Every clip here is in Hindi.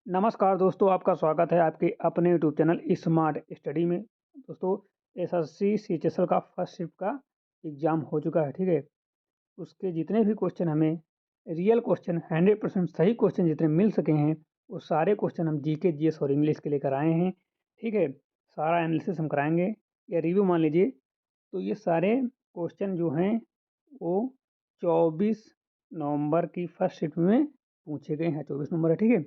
नमस्कार दोस्तों, आपका स्वागत है आपके अपने यूट्यूब चैनल स्मार्ट स्टडी में। दोस्तों, एसएससी सीएचएसएल का फर्स्ट शिफ्ट का एग्ज़ाम हो चुका है, ठीक है? उसके जितने भी क्वेश्चन हमें रियल क्वेश्चन 100% सही क्वेश्चन जितने मिल सके हैं, वो सारे क्वेश्चन हम जीके, जीएस और इंग्लिश के लेकर आए हैं, ठीक है? सारा एनालिसिस हम कराएँगे या रिव्यू मान लीजिए। तो ये सारे क्वेश्चन जो हैं, वो 24 नवंबर की फर्स्ट शिफ्ट में पूछे गए हैं। 24 नंबर है, ठीक है?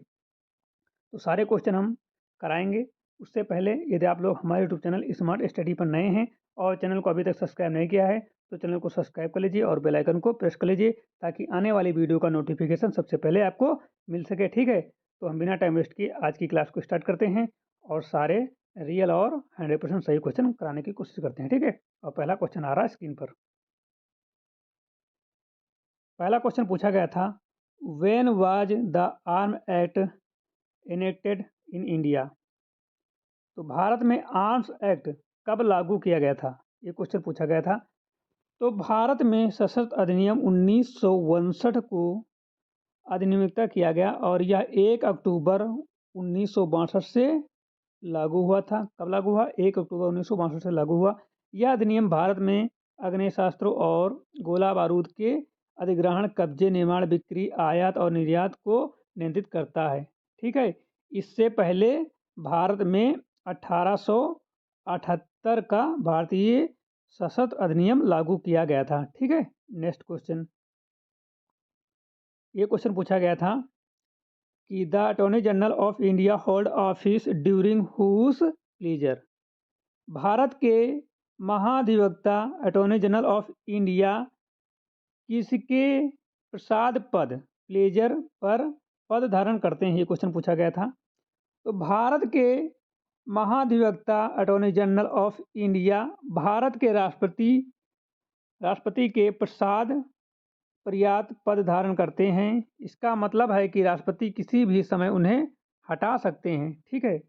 तो सारे क्वेश्चन हम कराएँगे। उससे पहले यदि आप लोग हमारे यूट्यूब चैनल स्मार्ट स्टडी पर नए हैं और चैनल को अभी तक सब्सक्राइब नहीं किया है, तो चैनल को सब्सक्राइब कर लीजिए और बेल आइकन को प्रेस कर लीजिए ताकि आने वाली वीडियो का नोटिफिकेशन सबसे पहले आपको मिल सके, ठीक है? तो हम बिना टाइम वेस्ट किए आज की क्लास को स्टार्ट करते हैं और सारे रियल और 100% सही क्वेश्चन कराने की कोशिश करते हैं, ठीक है? और पहला क्वेश्चन आ रहा है स्क्रीन पर। पहला क्वेश्चन पूछा गया था, when was the arm act enacted in India? तो भारत में आर्म्स एक्ट कब लागू किया गया था? ये क्वेश्चन पूछा गया था। तो भारत में सशस्त्र अधिनियम 1962 को अधिनियमित किया गया और यह 1 अक्टूबर 1962 से लागू हुआ था। कब लागू हुआ? 1 अक्टूबर 1962 से लागू हुआ। यह अधिनियम भारत में आग्नेयास्त्रों और गोला बारूद के अधिग्रहण, कब्जे, निर्माण, बिक्री, आयात और निर्यात को नियंत्रित करता है। ठीक है। इससे पहले भारत में 1878 का भारतीय सशस्त्र अधिनियम लागू किया गया था। ठीक है। नेक्स्ट क्वेश्चन, ये क्वेश्चन पूछा गया था कि the attorney general of India hold office during whose pleasure? भारत के महाधिवक्ता अटॉर्नी जनरल ऑफ इंडिया किसके प्रसाद पद, प्लेजर पर पद धारण करते हैं? ये क्वेश्चन पूछा गया था। तो भारत के महाधिवक्ता attorney general of India Bharat के राष्ट्रपति के प्रसाद पर्याप्त पद धारण करते हैं। इसका मतलब है कि राष्ट्रपति किसी भी समय उन्हें हटा सकते हैं। ठीक है।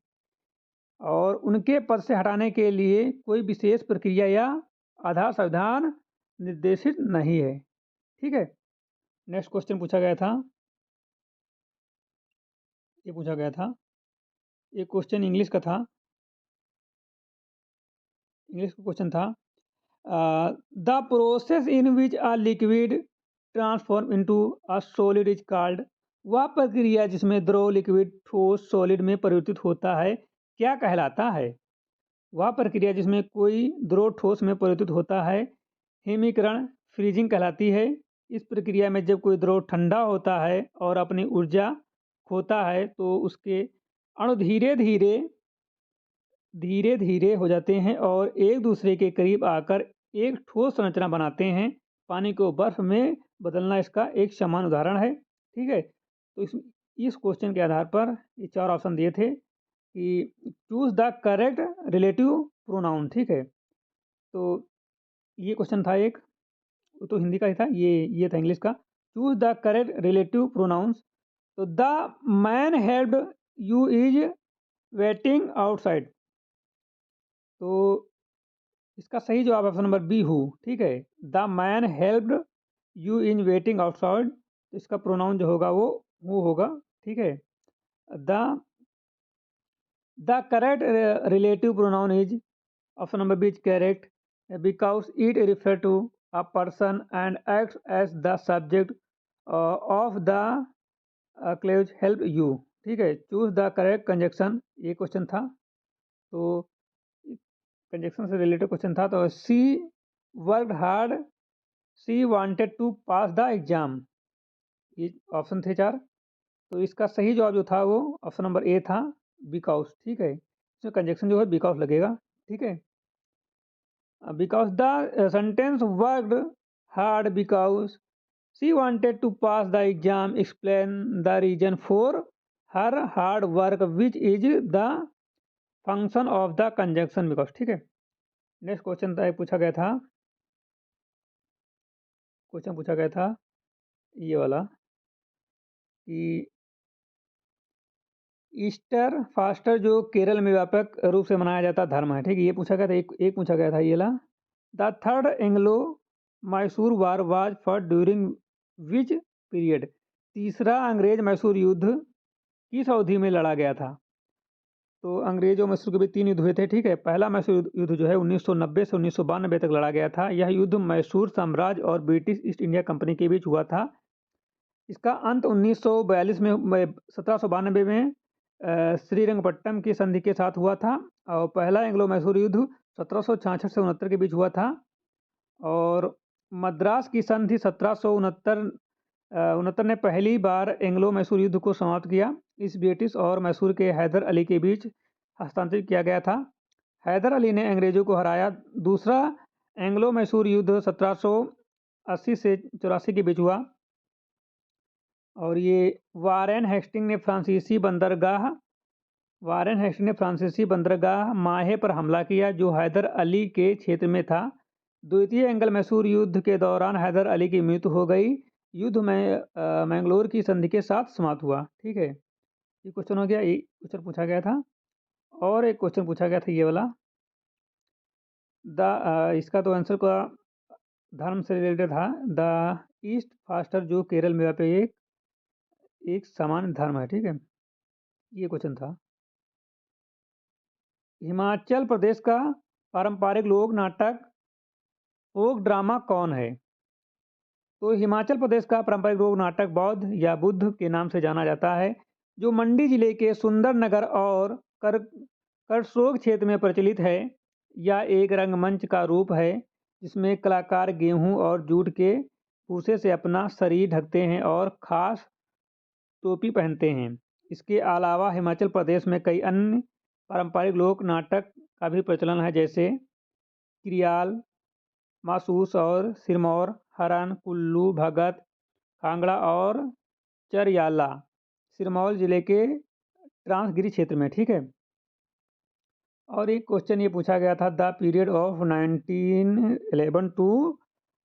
और उनके पद से हटाने के लिए कोई विशेष प्रक्रिया या आधार संविधान निर्देशित नहीं है। ठीक है। नेक्स्ट क्वेश्चन पूछा गया था, ये पूछा गया था, ये क्वेश्चन इंग्लिश का था। इंग्लिश का क्वेश्चन था, the process in which a liquid transform into a solid is called? वह प्रक्रिया जिसमें द्रव लिक्विड ठोस सॉलिड में परिवर्तित होता है क्या कहलाता है? वह प्रक्रिया जिसमें कोई द्रव ठोस में परिवर्तित होता है हिमीकरण, फ्रीजिंग कहलाती है। इस प्रक्रिया में जब कोई द्रव ठंडा होता है और अपनी ऊर्जा खोता है तो उसके अणु धीरे धीरे हो जाते हैं और एक दूसरे के करीब आकर एक ठोस संरचना बनाते हैं। पानी को बर्फ में बदलना इसका एक समान उदाहरण है। ठीक है। तो इस क्वेश्चन के आधार पर ये 4 ऑप्शन दिए थे कि choose the correct relative pronoun. ठीक है। तो ये क्वेश्चन था एक, वो तो हिंदी का ही था, ये था इंग्लिश का। Choose the correct relative pronouns. तो the man helped you is waiting outside. तो इसका सही जवाब ऑप्शन नंबर बी हु। ठीक है। The man helped you in waiting outside, तो इसका प्रोनाउन जो होगा वो हु होगा। ठीक है। The the correct relative pronoun is option number B is correct because it refer to a person and acts as the subject of the clause help you. ठीक है। चूज द करेक्ट कंजक्शन, ये क्वेश्चन था। तो कंजक्शन से रिलेटेड क्वेश्चन था। तो she worked hard, she wanted to pass the exam, ये ऑप्शन थे 4। तो इसका सही जवाब जो था वो ऑप्शन नंबर ए था, बिकॉज। ठीक है। इसमें कंजक्शन जो है बिकॉज लगेगा। ठीक है। Because the sentence worked hard because she wanted to pass the exam explain the reason for her hard work which is the function of the conjunction because. ठीक है। नेक्स्ट क्वेश्चन पूछा गया था, क्वेश्चन पूछा गया था ये वाला कि ईस्टर फास्टर जो केरल में व्यापक रूप से मनाया जाता धर्म है। ठीक है। ये पूछा गया था, एक पूछा गया था ये ला। The third Anglo Mysore war was for during which period? तीसरा अंग्रेज मैसूर युद्ध किस अवधि में लड़ा गया था? तो अंग्रेजों मैसूर के बीच 3 युद्ध हुए थे, ठीक है? पहला मैसूर युद्ध जो है 1990 से 1992 तक लड़ा गया था। यह युद्ध मैसूर साम्राज्य और ब्रिटिश ईस्ट इंडिया कंपनी के बीच हुआ था। इसका अंत 1942 में 1792 में श्रीरंगपट्टनम की संधि के साथ हुआ था और पहला एंग्लो मैसूर युद्ध 1766 से 69 के बीच हुआ था और मद्रास की संधि 1769 ने पहली बार एंग्लो मैसूर युद्ध को समाप्त किया। इस ब्रिटिश और मैसूर के हैदर अली के बीच हस्तांतरित किया गया था। हैदर अली ने अंग्रेजों को हराया। दूसरा एंग्लो मैसूर युद्ध 1780 से 84 के बीच हुआ और ये वारेन हेस्टिंग ने फ्रांसीसी बंदरगाह माहे पर हमला किया जो हैदर अली के क्षेत्र में था। द्वितीय एंग्ल मैसूर युद्ध के दौरान हैदर अली की मृत्यु हो गई। युद्ध में मैंगलोर की संधि के साथ समाप्त हुआ। ठीक है, ये क्वेश्चन हो गया। ये क्वेश्चन पूछा गया था और एक क्वेश्चन पूछा गया था ये वाला इसका तो आंसर का धर्म से रिलेटेड था। द ईस्ट फास्टर जो केरल में पे एक सामान्य धर्म है। ठीक है, ये क्वेश्चन था। हिमाचल प्रदेश का पारंपरिक लोक नाटक फोक ड्रामा कौन है? तो हिमाचल प्रदेश का पारंपरिक लोक नाटक बौद्ध या बुद्ध के नाम से जाना जाता है, जो मंडी जिले के सुंदरनगर और करसोग क्षेत्र में प्रचलित है। यह एक रंगमंच का रूप है जिसमें कलाकार गेहूं और जूट के भूसे से अपना शरीर ढकते हैं और खास टोपी पहनते हैं। इसके अलावा हिमाचल प्रदेश में कई अन्य पारंपरिक लोक नाटक का भी प्रचलन है, जैसे किरियाल, मासूस और सिरमौर, हरन, कुल्लू, भगत, कांगड़ा और चरयाला सिरमौर जिले के ट्रांसगिरी क्षेत्र में। ठीक है, और एक क्वेश्चन ये पूछा गया था, the period of 1911 to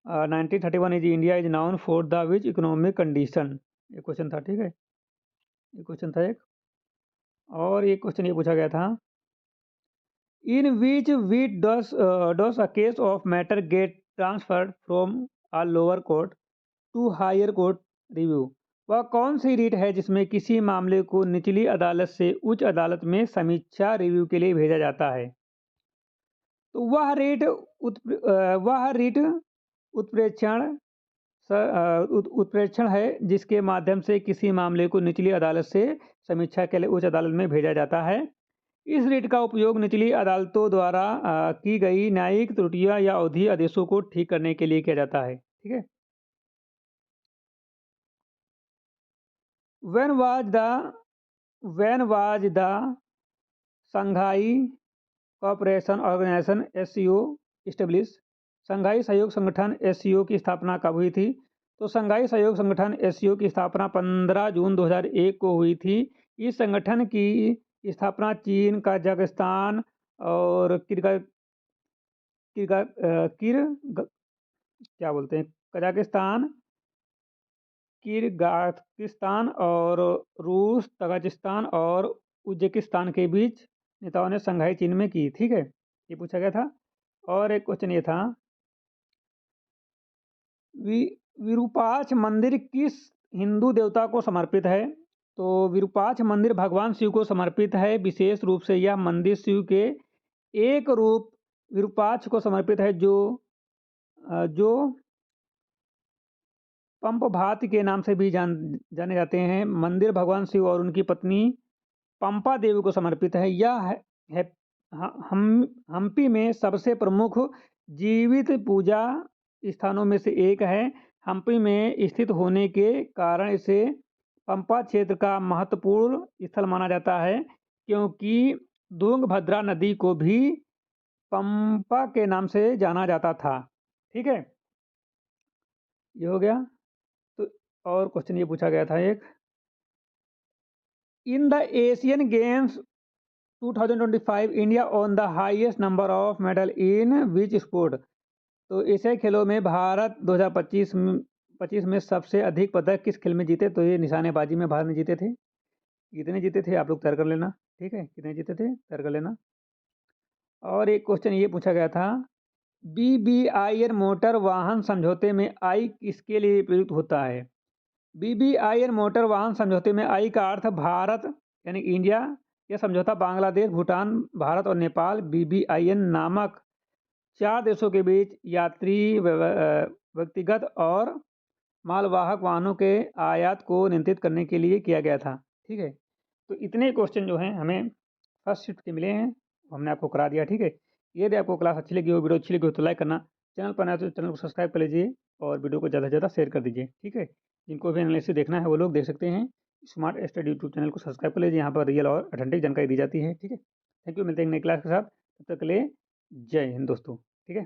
1931 is India is known for the which economic condition? ये क्वेश्चन था। ठीक है, ये क्वेश्चन था एक। और एक क्वेश्चन ये पूछा गया था, in which writ does a case of matter get transferred from a lower court to higher court review? वह कौन सी रीट है जिसमें किसी मामले को निचली अदालत से उच्च अदालत में समीक्षा रिव्यू के लिए भेजा जाता है? तो वह रीट उत्प्रेक्षण है जिसके माध्यम से किसी मामले को निचली अदालत से समीक्षा के लिए उच्च अदालत में भेजा जाता है। इस रीट का उपयोग निचली अदालतों द्वारा की गई न्यायिक त्रुटियां या अवधि आदेशों को ठीक करने के लिए किया जाता है। ठीक है, When was the Shanghai Cooperation Organization SCO established? Shanghai सहयोग संगठन SCO की स्थापना कब हुई थी? तो शंघाई सहयोग संगठन SCO की स्थापना 15 जून 2001 को हुई थी। इस संगठन की स्थापना चीन, कजाकिस्तान और कजाकिस्तान, किर्गिस्तान और रूस, तजाकिस्तान और उज्बेकिस्तान के बीच नेताओं ने शंघाई चीन में की। ठीक है, ये पूछा गया था। और एक क्वेश्चन ये था, विरूपाक्ष मंदिर किस हिंदू देवता को समर्पित है? तो विरूपाक्ष मंदिर भगवान शिव को समर्पित है। विशेष रूप से यह मंदिर शिव के एक रूप विरूपाक्ष को समर्पित है जो पंपभात के नाम से भी जाने जाते हैं। मंदिर भगवान शिव और उनकी पत्नी पंपा देवी को समर्पित है। यह हम्पी में सबसे प्रमुख जीवित पूजा स्थानों में से एक है। हम्पी में स्थित होने के कारण इसे पंपा क्षेत्र का महत्वपूर्ण स्थल माना जाता है, क्योंकि तुंगभद्रा नदी को भी पंपा के नाम से जाना जाता था। ठीक है, ये हो गया। तो और क्वेश्चन ये पूछा गया था एक, in the Asian games 2025 India on the highest number of medal in which sport? तो एशियाई खेलों में भारत 2025 में सबसे अधिक पदक किस खेल में जीते? तो ये निशानेबाजी में भारत ने जीते थे। कितने जीते थे आप लोग तय कर लेना। ठीक है, कितने जीते थे तय कर लेना। और एक क्वेश्चन ये पूछा गया था, BBIN मोटर वाहन समझौते में आई किसके लिए प्रयुक्त होता है? BBIN मोटर वाहन समझौते में आई का अर्थ भारत यानी इंडिया यह समझौता बांग्लादेश, भूटान, भारत और नेपाल BBIN नामक 4 देशों के बीच यात्री, व्यक्तिगत और मालवाहक वाहनों के आयात को नियंत्रित करने के लिए किया गया था। ठीक है, तो इतने क्वेश्चन जो हैं हमें फर्स्ट शिफ्ट के मिले हैं, हमने आपको करा दिया। ठीक है, यदि आपको क्लास अच्छी लगी हो, वीडियो अच्छी लगी हो तो लाइक करना, चैनल पर नया तो चैनल को सब्सक्राइब कर लीजिए और वीडियो को ज़्यादा से ज़्यादा शेयर कर दीजिए। ठीक है, जिनको भी एनालिसिस देखना है वो लोग देख सकते हैं। स्मार्ट स्टडी यूट्यूब चैनल को सब्सक्राइब कर लीजिए, यहाँ पर रियल और ऑथेंटिक जानकारी दी जाती है। ठीक है, थैंक यू, मिलते हैं नई क्लास के साथ, तब तक के लिए जय हिंद दोस्तों। ठीक है।